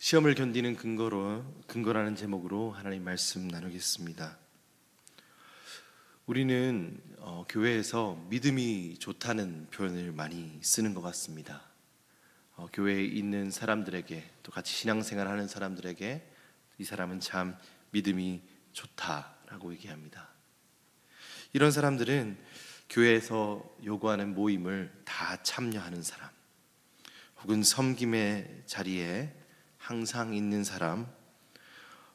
시험을 견디는 근거라는 제목으로 하나님 말씀 나누겠습니다. 우리는 교회에서 믿음이 좋다는 표현을 많이 쓰는 것 같습니다. 교회에 있는 사람들에게, 또 같이 신앙생활하는 사람들에게 이 사람은 참 믿음이 좋다라고 얘기합니다. 이런 사람들은 교회에서 요구하는 모임을 다 참여하는 사람, 혹은 섬김의 자리에 항상 있는 사람,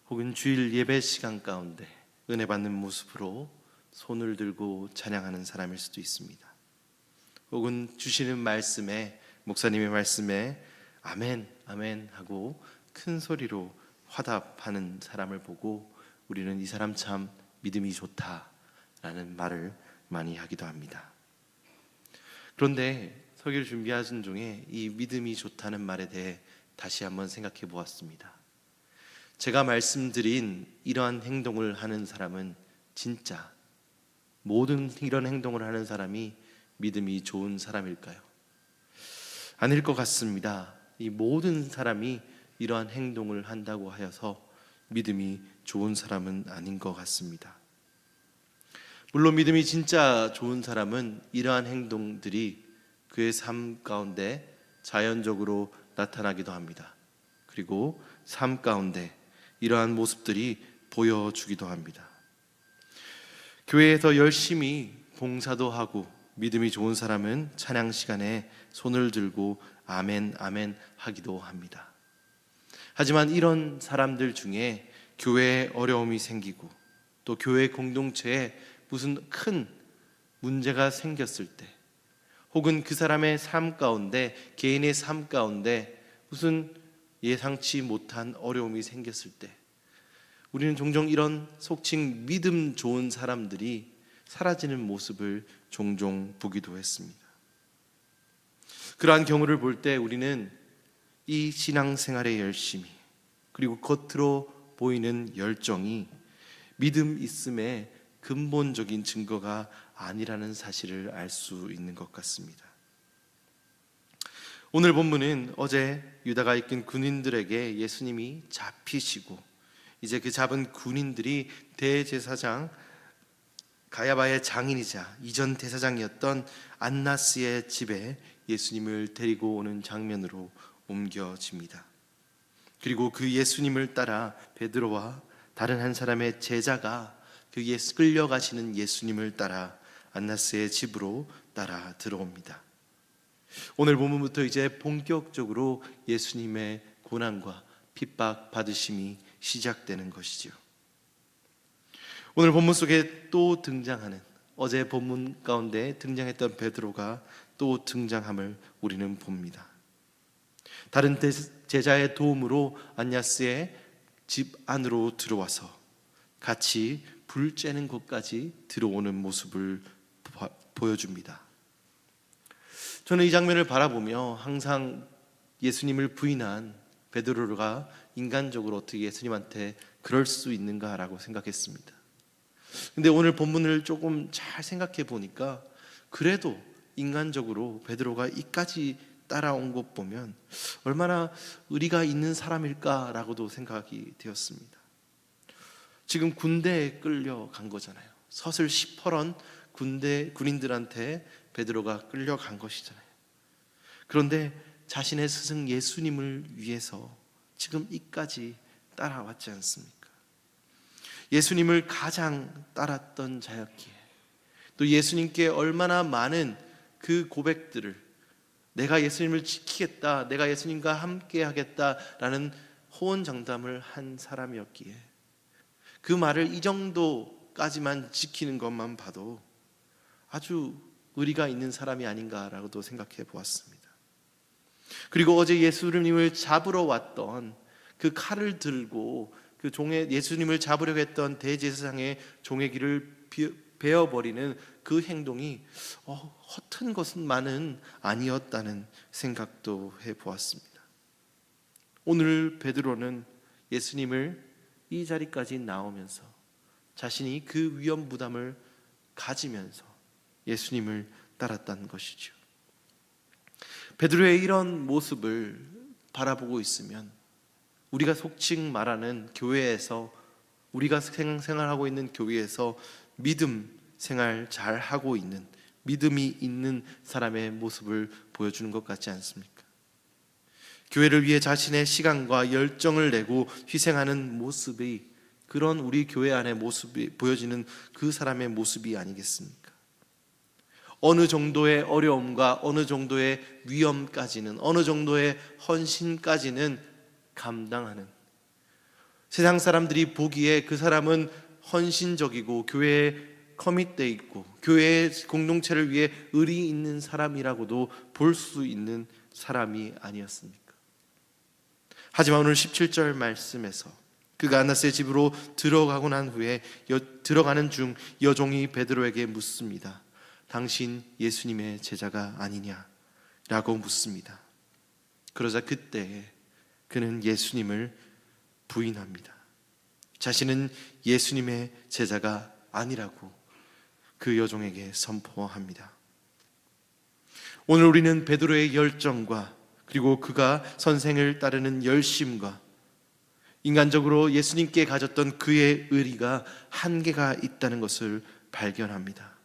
혹은 주일 예배 시간 가운데 은혜 받는 모습으로 손을 들고 찬양하는 사람일 수도 있습니다. 혹은 주시는 말씀에, 목사님의 말씀에 아멘 아멘 하고 큰 소리로 화답하는 사람을 보고 우리는 이 사람 참 믿음이 좋다라는 말을 많이 하기도 합니다. 그런데 설교를 준비하신 중에 이 믿음이 좋다는 말에 대해 다시 한번 생각해 보았습니다. 제가 말씀드린 이러한 행동을 하는 사람은 진짜 모든 이런 행동을 하는 사람이 믿음이 좋은 사람일까요? 아닐 것 같습니다. 이 모든 사람이 이러한 행동을 한다고 하여서 믿음이 좋은 사람은 아닌 것 같습니다. 물론 믿음이 진짜 좋은 사람은 이러한 행동들이 그의 삶 가운데 자연적으로 나타나기도 합니다. 그리고 삶 가운데 이러한 모습들이 보여주기도 합니다. 교회에서 열심히 봉사도 하고 믿음이 좋은 사람은 찬양 시간에 손을 들고 아멘 아멘 하기도 합니다. 하지만 이런 사람들 중에 교회에 어려움이 생기고 또 교회 공동체에 무슨 큰 문제가 생겼을 때, 혹은 그 사람의 삶 가운데, 개인의 삶 가운데 무슨 예상치 못한 어려움이 생겼을 때 우리는 종종 이런 속칭 믿음 좋은 사람들이 사라지는 모습을 종종 보기도 했습니다. 그러한 경우를 볼 때 우리는 이 신앙생활의 열심이, 그리고 겉으로 보이는 열정이 믿음 있음의 근본적인 증거가 아니라는 사실을 알 수 있는 것 같습니다. 오늘 본문은 어제 유다가 이끈 군인들에게 예수님이 잡히시고 이제 그 잡은 군인들이 대제사장 가야바의 장인이자 이전 대사장이었던 안나스의 집에 예수님을 데리고 오는 장면으로 옮겨집니다. 그리고 그 예수님을 따라 베드로와 다른 한 사람의 제자가 끌려가시는 예수님을 따라 안나스의 집으로 따라 들어옵니다. 오늘 본문부터 이제 본격적으로 예수님의 고난과 핍박 받으심이 시작되는 것이죠. 오늘 본문 속에 또 등장하는, 어제 본문 가운데 등장했던 베드로가 또 등장함을 우리는 봅니다. 다른 제자의 도움으로 안나스의 집 안으로 들어와서 같이 불 쬐는 곳까지 들어오는 모습을 보여줍니다. 저는 이 장면을 바라보며 항상 예수님을 부인한 베드로가 인간적으로 어떻게 예수님한테 그럴 수 있는가라고 생각했습니다. 근데 오늘 본문을 조금 잘 생각해 보니까 그래도 인간적으로 베드로가 이까지 따라온 것 보면 얼마나 의리가 있는 사람일까라고도 생각이 되었습니다. 지금 군대에 끌려간 거잖아요. 서슬 시퍼런 군인들한테 베드로가 끌려간 것이잖아요. 그런데 자신의 스승 예수님을 위해서 지금 이까지 따라왔지 않습니까? 예수님을 가장 따랐던 자였기에, 또 예수님께 얼마나 많은 그 고백들을, 내가 예수님을 지키겠다, 내가 예수님과 함께 하겠다라는 호언장담을 한 사람이었기에 그 말을 이 정도까지만 지키는 것만 봐도 아주 의리가 있는 사람이 아닌가라고도 생각해 보았습니다. 그리고 어제 예수님을 잡으러 왔던 그 칼을 들고 그 예수님을 잡으려고 했던 대제사장의 종의 귀를 베어버리는 그 행동이 허튼 것만은 아니었다는 생각도 해보았습니다. 오늘 베드로는 예수님을 이 자리까지 나오면서 자신이 그 위험 부담을 가지면서 예수님을 따랐다는 것이죠. 베드로의 이런 모습을 바라보고 있으면 우리가 속칭 말하는 교회에서, 우리가 생활하고 있는 교회에서 믿음 생활 잘 하고 있는, 믿음이 있는 사람의 모습을 보여주는 것 같지 않습니까? 교회를 위해 자신의 시간과 열정을 내고 희생하는 모습이, 그런 우리 교회 안의 모습이 보여지는 그 사람의 모습이 아니겠습니까? 어느 정도의 어려움과 어느 정도의 위험까지는, 어느 정도의 헌신까지는 감당하는, 세상 사람들이 보기에 그 사람은 헌신적이고 교회에 커밋되어 있고 교회의 공동체를 위해 의리 있는 사람이라고도 볼 수 있는 사람이 아니었습니까? 하지만 오늘 17절 말씀에서 그가 안나스의 집으로 들어가고 난 후에 들어가는 중 여종이 베드로에게 묻습니다. 당신 예수님의 제자가 아니냐? 라고 묻습니다. 그러자 그때 그는 예수님을 부인합니다. 자신은 예수님의 제자가 아니라고 그 여종에게 선포합니다. 오늘 우리는 베드로의 열정과 그리고 그가 선생을 따르는 열심과 인간적으로 예수님께 가졌던 그의 의리가 한계가 있다는 것을 발견합니다.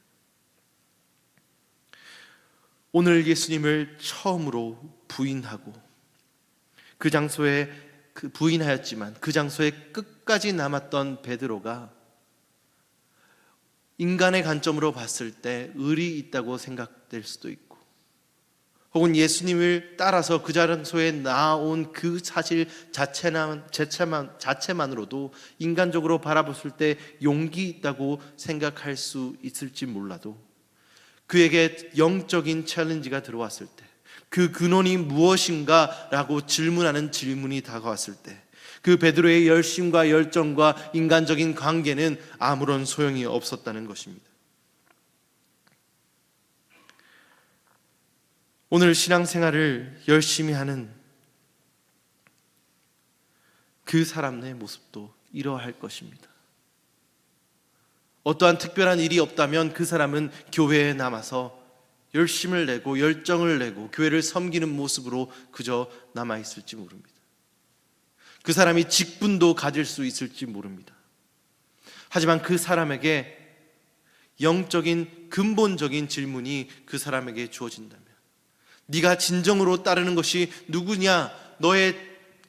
오늘 예수님을 처음으로 부인하고 그 장소에 부인하였지만 그 장소에 끝까지 남았던 베드로가 인간의 관점으로 봤을 때 의리 있다고 생각될 수도 있고, 혹은 예수님을 따라서 그 장소에 나온 그 사실 자체만으로도 인간적으로 바라봤을 때 용기 있다고 생각할 수 있을지 몰라도, 그에게 영적인 챌린지가 들어왔을 때, 그 근원이 무엇인가 라고 질문하는 질문이 다가왔을 때, 그 베드로의 열심과 열정과 인간적인 관계는 아무런 소용이 없었다는 것입니다. 오늘 신앙생활을 열심히 하는 그 사람의 모습도 이러할 것입니다. 어떠한 특별한 일이 없다면 그 사람은 교회에 남아서 열심을 내고 열정을 내고 교회를 섬기는 모습으로 그저 남아있을지 모릅니다. 그 사람이 직분도 가질 수 있을지 모릅니다. 하지만 그 사람에게 영적인 근본적인 질문이 그 사람에게 주어진다면, 네가 진정으로 따르는 것이 누구냐? 너의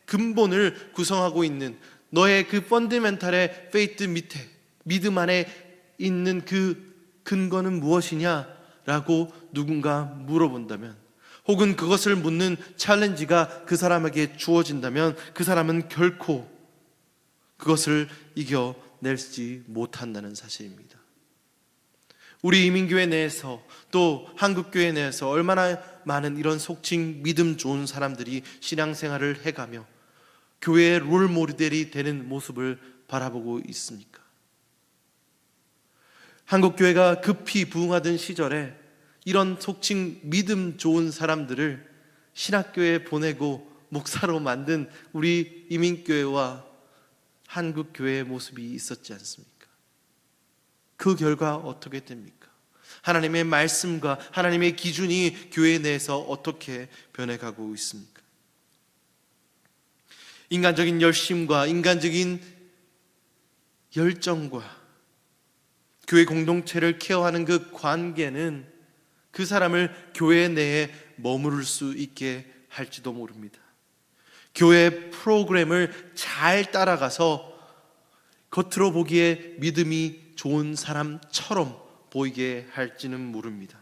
근본을 구성하고 있는 너의 그 펀더멘탈의 페이트 밑에, 믿음 안에 있는 그 근거는 무엇이냐? 라고 누군가 물어본다면, 혹은 그것을 묻는 챌린지가 그 사람에게 주어진다면 그 사람은 결코 그것을 이겨낼지 못한다는 사실입니다. 우리 이민교회 내에서 또 한국교회 내에서 얼마나 많은 이런 속칭 믿음 좋은 사람들이 신앙생활을 해가며 교회의 롤모델이 되는 모습을 바라보고 있습니까? 한국교회가 급히 부흥하던 시절에 이런 속칭 믿음 좋은 사람들을 신학교에 보내고 목사로 만든 우리 이민교회와 한국교회의 모습이 있었지 않습니까? 그 결과 어떻게 됩니까? 하나님의 말씀과 하나님의 기준이 교회 내에서 어떻게 변해가고 있습니까? 인간적인 열심과 인간적인 열정과 교회 공동체를 케어하는 그 관계는 그 사람을 교회 내에 머무를 수 있게 할지도 모릅니다. 교회 프로그램을 잘 따라가서 겉으로 보기에 믿음이 좋은 사람처럼 보이게 할지는 모릅니다.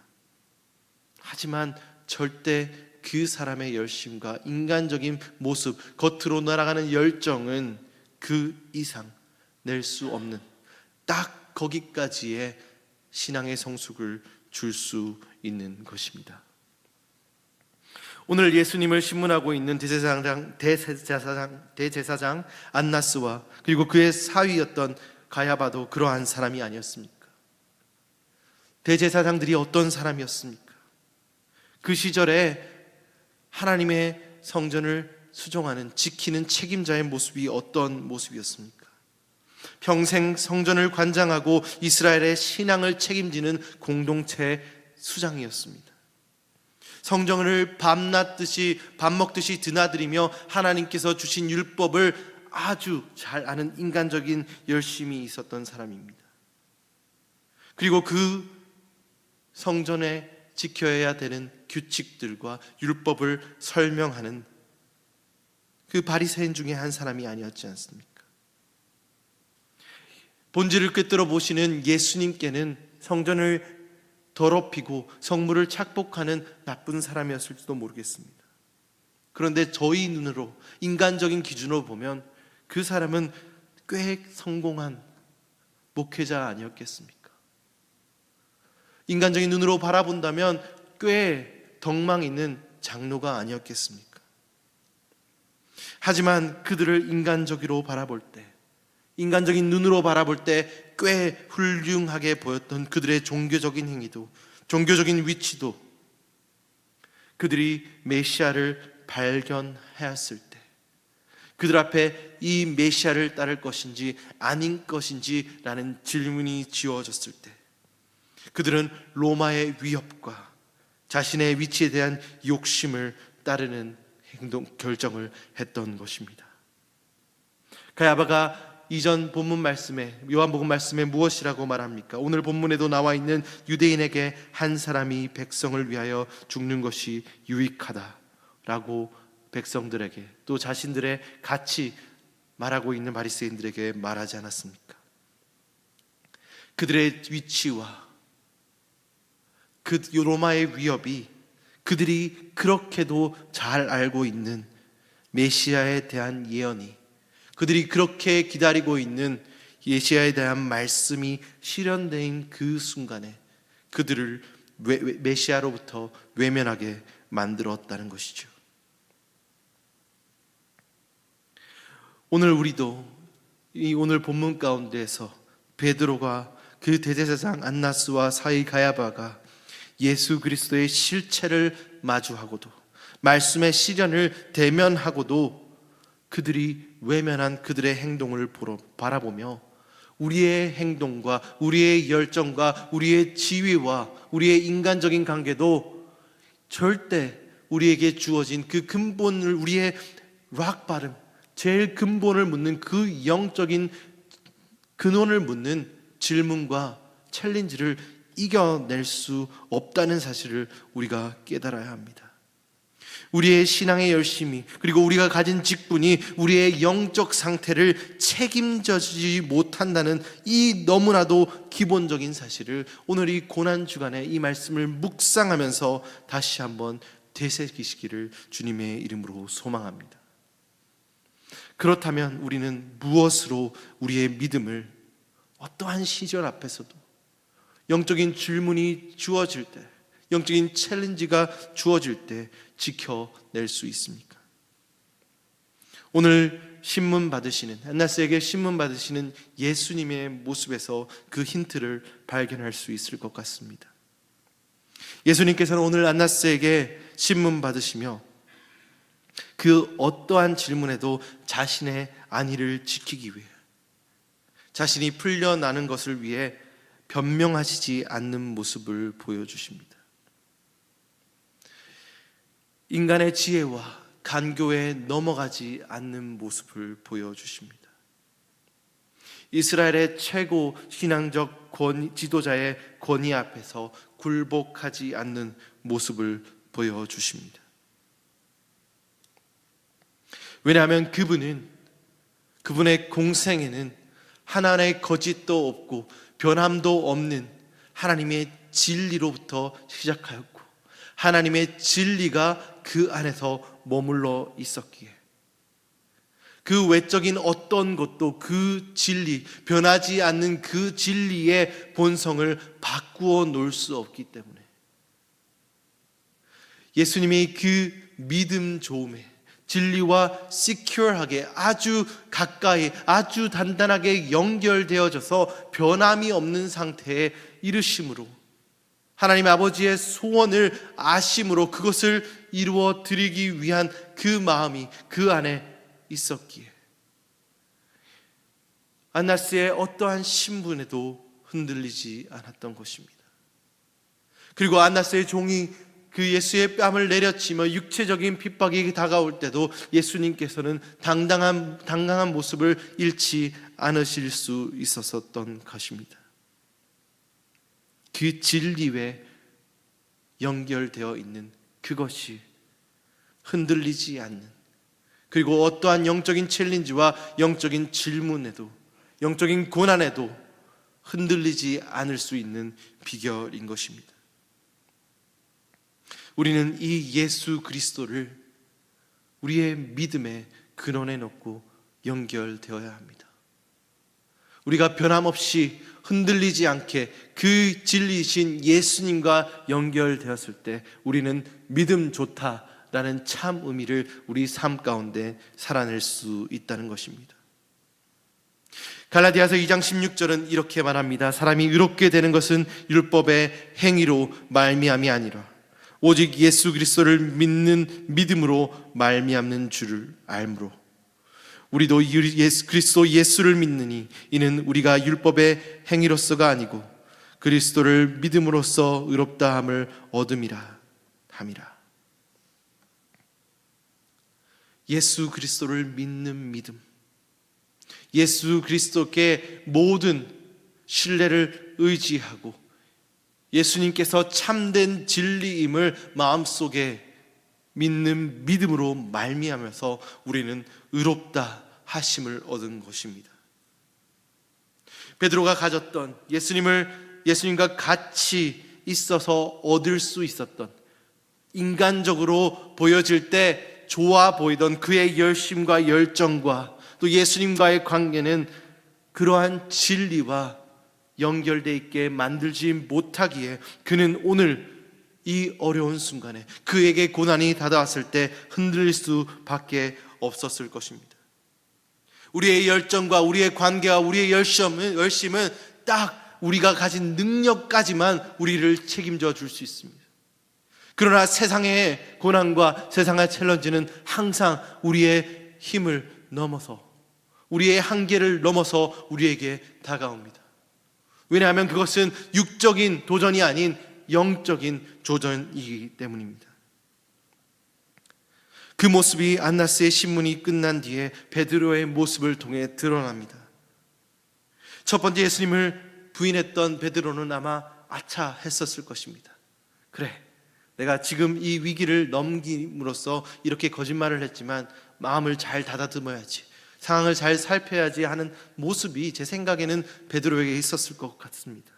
하지만 절대 그 사람의 열심과 인간적인 모습, 겉으로 날아가는 열정은 그 이상 낼 수 없는, 딱 거기까지의 신앙의 성숙을 줄 수 있는 것입니다. 오늘 예수님을 신문하고 있는 대제사장 안나스와 그리고 그의 사위였던 가야바도 그러한 사람이 아니었습니까? 대제사장들이 어떤 사람이었습니까? 그 시절에 하나님의 성전을 수종하는, 지키는 책임자의 모습이 어떤 모습이었습니까? 평생 성전을 관장하고 이스라엘의 신앙을 책임지는 공동체 수장이었습니다. 성경을 밤낮듯이 밥 먹듯이 드나들이며 하나님께서 주신 율법을 아주 잘 아는 인간적인 열심이 있었던 사람입니다. 그리고 그 성전에 지켜야 되는 규칙들과 율법을 설명하는 그 바리새인 중에 한 사람이 아니었지 않습니까? 본질을 꿰뚫어 보시는 예수님께는 성전을 더럽히고 성물을 착복하는 나쁜 사람이었을지도 모르겠습니다. 그런데 저희 눈으로, 인간적인 기준으로 보면 그 사람은 꽤 성공한 목회자 아니었겠습니까? 인간적인 눈으로 바라본다면 꽤 덕망 있는 장로가 아니었겠습니까? 하지만 그들을 인간적으로 바라볼 때, 인간적인 눈으로 바라볼 때 꽤 훌륭하게 보였던 그들의 종교적인 행위도, 종교적인 위치도, 그들이 메시아를 발견하였을 때, 그들 앞에 이 메시아를 따를 것인지 아닌 것인지 라는 질문이 지어졌을 때, 그들은 로마의 위협과 자신의 위치에 대한 욕심을 따르는 결정을 했던 것입니다. 가야바가 이전 본문 말씀에, 요한복음 말씀에 무엇이라고 말합니까? 오늘 본문에도 나와 있는 유대인에게 한 사람이 백성을 위하여 죽는 것이 유익하다라고 백성들에게, 또 자신들의 같이 말하고 있는 바리새인들에게 말하지 않았습니까? 그들의 위치와 그 로마의 위협이 그들이 그렇게도 잘 알고 있는 메시아에 대한 예언이, 그들이 그렇게 기다리고 있는 메시아에 대한 말씀이 실현된 그 순간에 그들을 메시아로부터 외면하게 만들었다는 것이죠. 오늘 우리도 이 오늘 본문 가운데에서 베드로가 그 대제사장 안나스와 사이 가야바가 예수 그리스도의 실체를 마주하고도, 말씀의 실현을 대면하고도 그들이 외면한 그들의 행동을 바라보며 우리의 행동과 우리의 열정과 우리의 지위와 우리의 인간적인 관계도 절대 우리에게 주어진 그 근본을, 우리의 락바름, 제일 근본을 묻는 그 영적인 근원을 묻는 질문과 챌린지를 이겨낼 수 없다는 사실을 우리가 깨달아야 합니다. 우리의 신앙의 열심이, 그리고 우리가 가진 직분이 우리의 영적 상태를 책임져주지 못한다는 이 너무나도 기본적인 사실을 오늘 이 고난주간에 이 말씀을 묵상하면서 다시 한번 되새기시기를 주님의 이름으로 소망합니다. 그렇다면 우리는 무엇으로 우리의 믿음을 어떠한 시절 앞에서도 영적인 질문이 주어질 때, 영적인 챌린지가 주어질 때 지켜낼 수 있습니까? 오늘 신문 받으시는, 안나스에게 신문 받으시는 예수님의 모습에서 그 힌트를 발견할 수 있을 것 같습니다. 예수님께서는 오늘 안나스에게 신문 받으시며 그 어떠한 질문에도 자신의 안위를 지키기 위해, 자신이 풀려나는 것을 위해 변명하시지 않는 모습을 보여주십니다. 인간의 지혜와 간교에 넘어가지 않는 모습을 보여주십니다. 이스라엘의 최고 신앙적 지도자의 권위 앞에서 굴복하지 않는 모습을 보여주십니다. 왜냐하면 그분의 공생에는 하나님의 거짓도 없고 변함도 없는 하나님의 진리로부터 시작하였고, 하나님의 진리가 그 안에서 머물러 있었기에 그 외적인 어떤 것도 그 진리, 변하지 않는 그 진리의 본성을 바꾸어 놓을 수 없기 때문에 예수님이 그 믿음 좋음에 진리와 시큐어하게 아주 가까이, 아주 단단하게 연결되어져서 변함이 없는 상태에 이르심으로, 하나님 아버지의 소원을 아심으로 그것을 이루어 드리기 위한 그 마음이 그 안에 있었기에 안나스의 어떠한 신분에도 흔들리지 않았던 것입니다. 그리고 안나스의 종이 그 예수의 뺨을 내려치며 육체적인 핍박이 다가올 때도 예수님께서는 당당한 모습을 잃지 않으실 수 있었던 것입니다. 그 진리에 연결되어 있는 그것이 흔들리지 않는, 그리고 어떠한 영적인 챌린지와 영적인 질문에도, 영적인 고난에도 흔들리지 않을 수 있는 비결인 것입니다. 우리는 이 예수 그리스도를 우리의 믿음의 근원에 놓고 연결되어야 합니다. 우리가 변함없이 흔들리지 않게 그 진리이신 예수님과 연결되었을 때 우리는 믿음 좋다라는 참 의미를 우리 삶 가운데 살아낼 수 있다는 것입니다. 갈라디아서 2장 16절은 이렇게 말합니다. 사람이 의롭게 되는 것은 율법의 행위로 말미암이 아니라 오직 예수 그리스도를 믿는 믿음으로 말미암는 줄을 알므로 우리도 그리스도 예수를 믿느니 이는 우리가 율법의 행위로서가 아니고 그리스도를 믿음으로써 의롭다함을 얻음이라 함이라. 예수 그리스도를 믿는 믿음, 예수 그리스도께 모든 신뢰를 의지하고 예수님께서 참된 진리임을 마음속에 믿는 믿음으로 말미암아서 우리는 의롭다 하심을 얻은 것입니다. 베드로가 가졌던 예수님과 같이 있어서 얻을 수 있었던, 인간적으로 보여질 때 좋아 보이던 그의 열심과 열정과 또 예수님과의 관계는 그러한 진리와 연결되어 있게 만들지 못하기에 그는 오늘 이 어려운 순간에 그에게 고난이 다가왔을 때 흔들릴 수밖에 없었을 것입니다. 우리의 열정과 우리의 관계와 우리의 열심은 딱 우리가 가진 능력까지만 우리를 책임져 줄 수 있습니다. 그러나 세상의 고난과 세상의 챌린지는 항상 우리의 힘을 넘어서, 우리의 한계를 넘어서 우리에게 다가옵니다. 왜냐하면 그것은 육적인 도전이 아닌 영적인 도전이기 때문입니다. 그 모습이 안나스의 신문이 끝난 뒤에 베드로의 모습을 통해 드러납니다. 첫 번째 예수님을 부인했던 베드로는 아마 아차 했었을 것입니다. 그래, 내가 지금 이 위기를 넘김으로써 이렇게 거짓말을 했지만 마음을 잘 다다듬어야지, 상황을 잘 살펴야지 하는 모습이 제 생각에는 베드로에게 있었을 것 같습니다.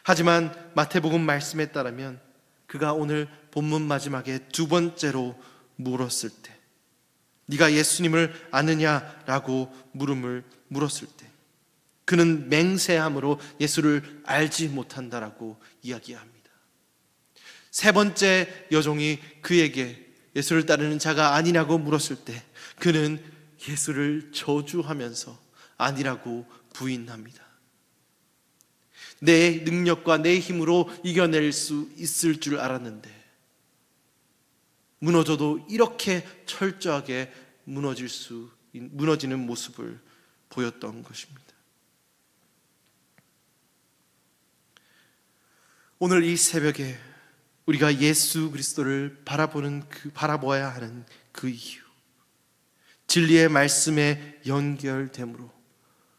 하지만 마태복음 말씀에 따르면 그가 오늘 본문 마지막에 두 번째로 물었을 때, 네가 예수님을 아느냐라고 물었을 때 그는 맹세함으로 예수를 알지 못한다라고 이야기합니다. 세 번째 여종이 그에게 예수를 따르는 자가 아니냐고 물었을 때 그는 예수를 저주하면서 아니라고 부인합니다. 내 능력과 내 힘으로 이겨낼 수 있을 줄 알았는데 무너져도 이렇게 철저하게 무너지는 모습을 보였던 것입니다. 오늘 이 새벽에 우리가 예수 그리스도를 바라보아야 하는 그 이유, 진리의 말씀에 연결됨으로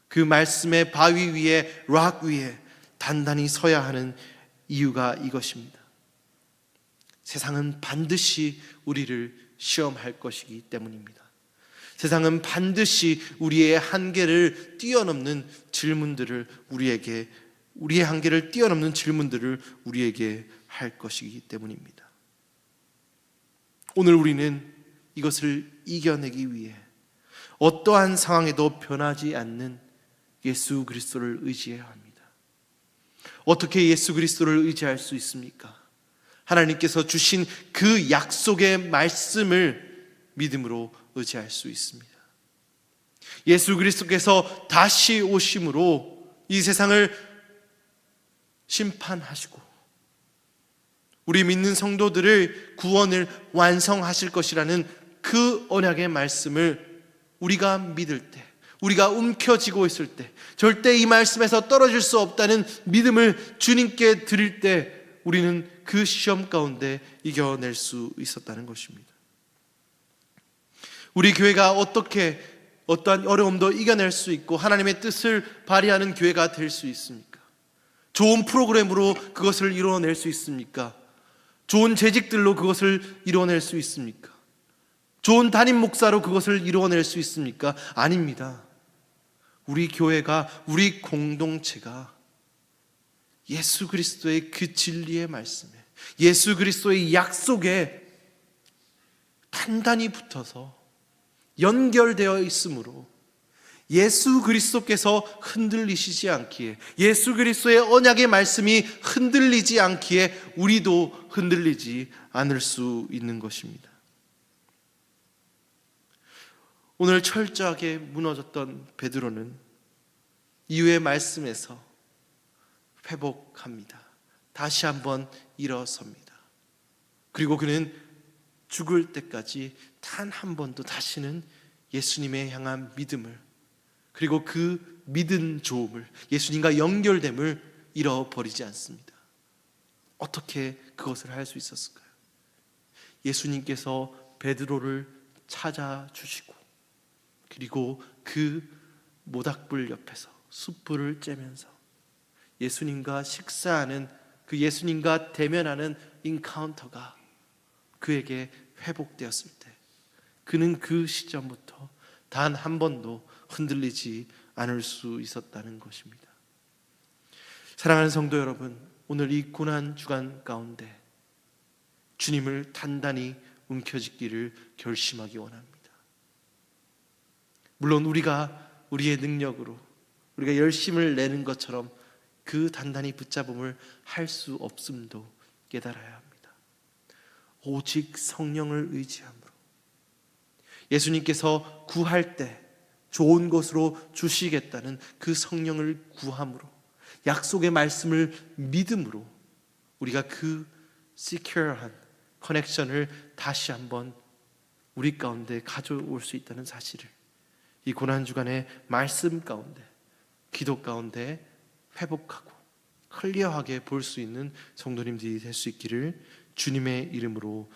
그 말씀의 바위 위에, 락 위에 단단히 서야 하는 이유가 이것입니다. 세상은 반드시 우리를 시험할 것이기 때문입니다. 세상은 반드시 우리의 한계를 뛰어넘는 질문들을 우리의 한계를 뛰어넘는 질문들을 우리에게 할 것이기 때문입니다. 오늘 우리는 이것을 이겨내기 위해 어떠한 상황에도 변하지 않는 예수 그리스도를 의지해야 합니다. 어떻게 예수 그리스도를 의지할 수 있습니까? 하나님께서 주신 그 약속의 말씀을 믿음으로 의지할 수 있습니다. 예수 그리스도께서 다시 오심으로 이 세상을 심판하시고 우리 믿는 성도들을 구원을 완성하실 것이라는 그 언약의 말씀을 우리가 믿을 때, 우리가 움켜쥐고 있을 때, 절대 이 말씀에서 떨어질 수 없다는 믿음을 주님께 드릴 때 우리는 그 시험 가운데 이겨낼 수 있었다는 것입니다. 우리 교회가 어떻게 어떠한 어려움도 이겨낼 수 있고 하나님의 뜻을 발휘하는 교회가 될 수 있습니까? 좋은 프로그램으로 그것을 이루어낼 수 있습니까? 좋은 재직들로 그것을 이루어낼 수 있습니까? 좋은 담임 목사로 그것을 이루어낼 수 있습니까? 아닙니다. 우리 교회가, 우리 공동체가 예수 그리스도의 그 진리의 말씀에, 예수 그리스도의 약속에 단단히 붙어서 연결되어 있으므로 예수 그리스도께서 흔들리시지 않기에, 예수 그리스도의 언약의 말씀이 흔들리지 않기에 우리도 흔들리지 않을 수 있는 것입니다. 오늘 철저하게 무너졌던 베드로는 이후의 말씀에서 회복합니다. 다시 한번 일어섭니다. 그리고 그는 죽을 때까지 단 한 번도 다시는 예수님에 향한 믿음을, 그리고 그 믿은 조음을, 예수님과 연결됨을 잃어버리지 않습니다. 어떻게 그것을 할 수 있었을까요? 예수님께서 베드로를 찾아주시고, 그리고 그 모닥불 옆에서 숯불을 쬐면서 예수님과 식사하는, 그 예수님과 대면하는 인카운터가 그에게 회복되었을 때 그는 그 시점부터 단 한 번도 흔들리지 않을 수 있었다는 것입니다. 사랑하는 성도 여러분, 오늘 이 고난 주간 가운데 주님을 단단히 움켜쥐기를 결심하기 원합니다. 물론 우리가 우리의 능력으로 우리가 열심을 내는 것처럼 그 단단히 붙잡음을 할 수 없음도 깨달아야 합니다. 오직 성령을 의지함으로, 예수님께서 구할 때 좋은 것으로 주시겠다는 그 성령을 구함으로, 약속의 말씀을 믿음으로 우리가 그 시큐어한 커넥션을 다시 한번 우리 가운데 가져올 수 있다는 사실을 이 고난주간의 말씀 가운데, 기도 가운데 회복하고 클리어하게 볼 수 있는 성도님들이 될 수 있기를 주님의 이름으로